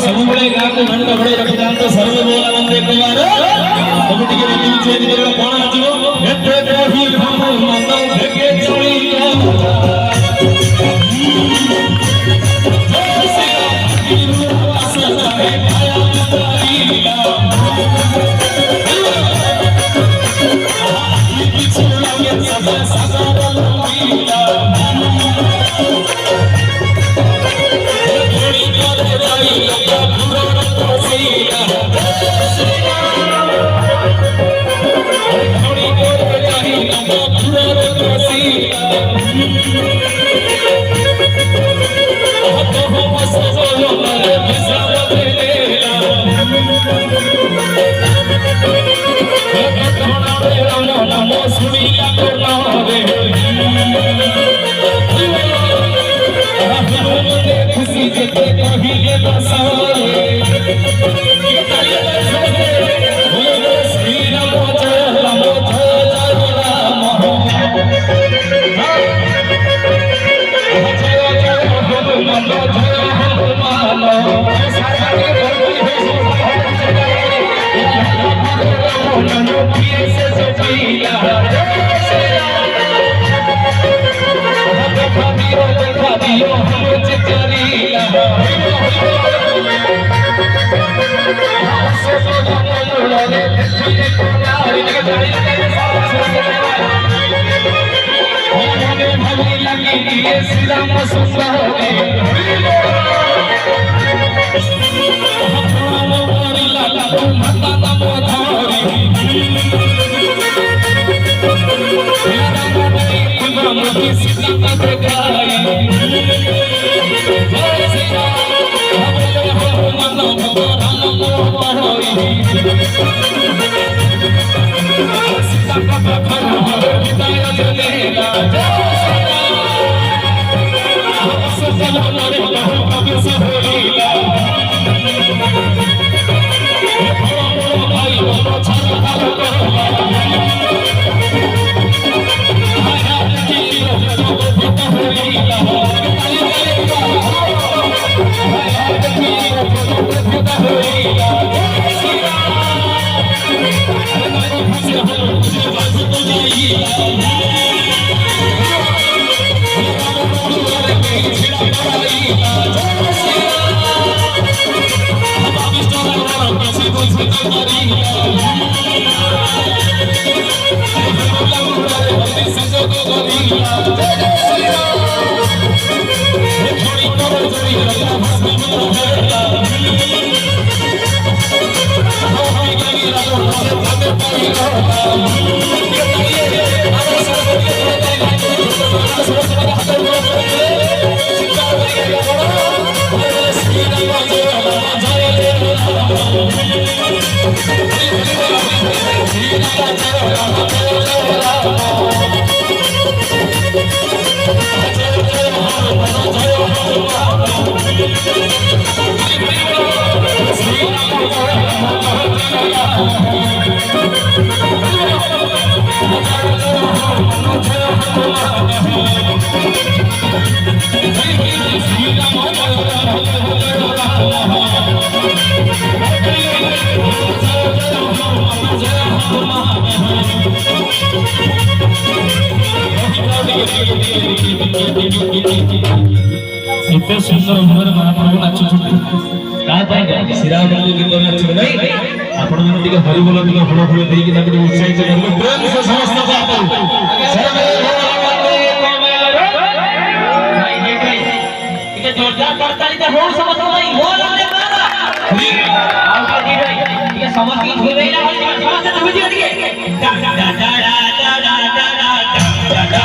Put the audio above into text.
सबुबड़े गाते मंड बड़े रख जानते सर्व बोला वंदे कुमार कमिटी के रीति से निकल कोण आजो एते कोही हम मन भेगे चली Thank you. ଏତେ ସୁନ୍ଦର ଭାବରେ ମହାପ୍ରଭୁ ନାଚୁଛନ୍ତି କାହା ପାଇଁ ଶ୍ରୀରାମଙ୍କୁ ଗୀତ ନାଚିବେ ନାହିଁ ଆପଣମାନେ ଟିକେ ହରିବୋଲ ଟିକେ ଫୁଲ ଫୁଲ ଦେଇକି ତାକୁ ଟିକେ ଉତ୍ସାହିତ କରିବେ ପ୍ରେମ ସେ ସମସ୍ତଙ୍କୁ ଆପଣ ଟିକେ ଜୋରଦାର କରତାଳିଟା ହଉ ସମସ୍ତଙ୍କ ପାଇଁ ବୋଲ ରେ ମାରା ଆଉ ବାକି ଭାଇ ଟିକେ ସମସ୍ତଙ୍କୁ ଘୁରେଇଲା ଭଳି ସମସ୍ତେ ଧୁମିଯିବେ ଟିକେ ଡା ଡା ଡା ଡା ଡା ଡା ଡା ଡା ଡା